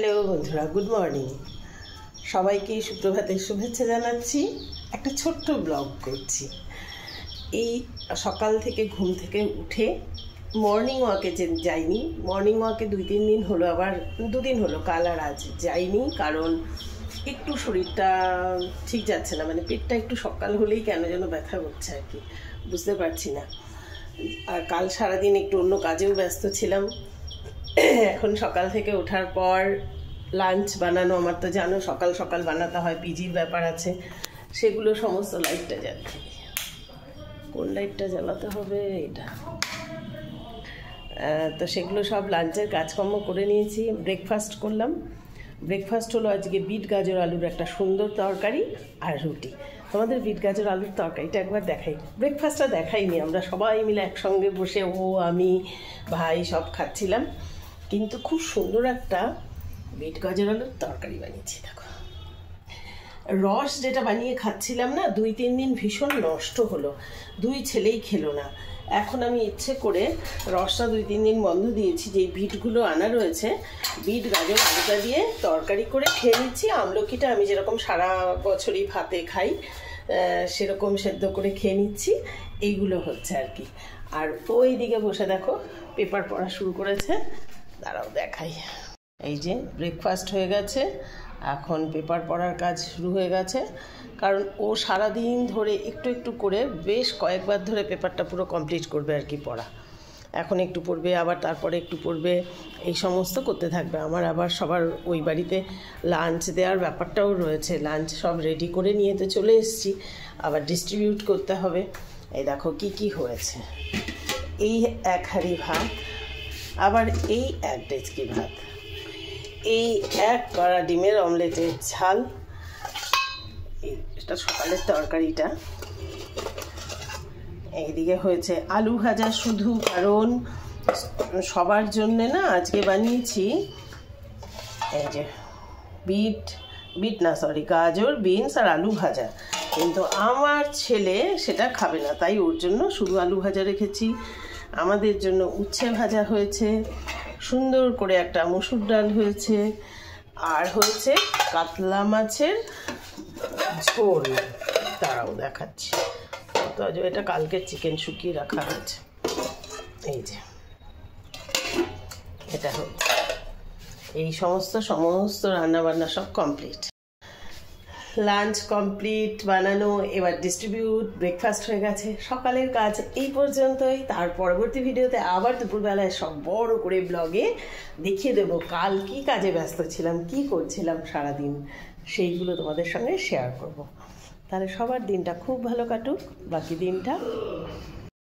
Hello বন্ধুরা, good morning. সবাইকে সুপ্রভাতের শুভেচ্ছা জানাচ্ছি। একটা ছোট্ট ব্লগ করছি। এই সকাল থেকে ঘুম থেকে উঠে মর্নিং ওয়াকে যাইনি। মর্নিং ওয়াকে 2-3 দিন হলো, আবার 2 দিন হলো, কাল আর আজ যাইনি। কারণ একটু শরীরটা ঠিক যাচ্ছে না, মানে পেটটা একটু সকাল হলেই কেন যেন ব্যথা করছে আর কি, বুঝতে পারছি না। আর কাল সারাদিন একটু অন্য কাজেও ব্যস্ত ছিলাম। এখন সকাল থেকে ওঠার পর লাঞ্চ বানানো, আমার তো জানো সকাল সকাল বানাতে হয়, পিজির ব্যাপার আছে, সেগুলো সমস্ত লাইটটা জ্বালতে, কোন লাইটটা জ্বালাতে হবে এটা, তো সেগুলো সব লাঞ্চের কাজকর্ম করে নিয়েছি। ব্রেকফাস্ট করলাম। ব্রেকফাস্ট হলো আজকে বিট গাজর আলুর একটা সুন্দর তরকারি আর রুটি। তোমাদের বিট গাজর আলুর তরকারিটা একবার দেখাই। ব্রেকফাস্টটা দেখাইনি, আমরা সবাই মিলে একসঙ্গে বসে আমি ভাই সব খাচ্ছিলাম, কিন্তু খুব সুন্দর একটা বিট গাজর আলুর তরকারি বানিয়েছি। দেখো, রস যেটা বানিয়ে খাচ্ছিলাম না, 2-3 দিন ভীষণ নষ্ট হলো, 2 ছেলেই খেলো না। এখন আমি ইচ্ছে করে রসটা 2-3 দিন বন্ধ দিয়েছি। যেই বিটগুলো আনা রয়েছে, বিট গাজর আলুটা দিয়ে তরকারি করে খেয়ে নিচ্ছি। আমলকিটা আমি যেরকম সারা বছরই ভাতে খাই সেরকম সেদ্ধ করে খেয়ে নিচ্ছি। এইগুলো হচ্ছে আর কি। আর ওই দিকে বসে দেখো পেপার পড়া শুরু করেছে, দাঁড়াও দেখাই। এই যে ব্রেকফাস্ট হয়ে গেছে, এখন পেপার পড়ার কাজ শুরু হয়ে গেছে। কারণ ও সারাদিন ধরে একটু একটু করে বেশ কয়েকবার ধরে পেপারটা পুরো কমপ্লিট করবে আর কি পড়া। এখন একটু পড়বে, আবার তারপরে একটু পড়বে, এই সমস্ত করতে থাকবে। আমার আবার সবার ওই বাড়িতে লাঞ্চ দেওয়ার ব্যাপারটাও রয়েছে। লাঞ্চ সব রেডি করে নিয়ে তো চলে এসেছি, আবার ডিস্ট্রিবিউট করতে হবে। এই দেখো কি কি হয়েছে। এই 1 হাঁড়ি ভাত, আবার এই 1 ডেচকি ভাত, এই 1 কড়া ডিমের অমলেটের ঝাল, এটা সকালের তরকারিটা। এইদিকে হয়েছে আলু ভাজা শুধু, কারণ সবার জন্যে না আজকে বানিয়েছি এই যে গাজর, বিনস আর আলু ভাজা। কিন্তু আমার ছেলে সেটা খাবে না, তাই ওর জন্য শুধু আলু ভাজা রেখেছি। আমাদের জন্য উচ্ছে ভাজা হয়েছে, সুন্দর করে একটা মসুর ডাল হয়েছে, আর হয়েছে কাতলা মাছের ঝোল। তারাও দেখাচ্ছি, তো এটা কালকে চিকেন শুকিয়ে রাখা হয়েছে। এই যে এটা হচ্ছে, এই সমস্ত রান্নাবান্না সব কমপ্লিট। লাঞ্চ কমপ্লিট বানানো, এবার ডিস্ট্রিবিউট। ব্রেকফাস্ট হয়ে গেছে। সকালের কাজ এই পর্যন্তই। তার পরবর্তী ভিডিওতে আবার দুপুরবেলায় সব বড় করে ব্লগে দেখিয়ে দেবো কাল কি কাজে ব্যস্ত ছিলাম, কি করছিলাম সারাদিন, সেইগুলো তোমাদের সঙ্গে শেয়ার করব। তাহলে সবার দিনটা খুব ভালো কাটুক, বাকি দিনটা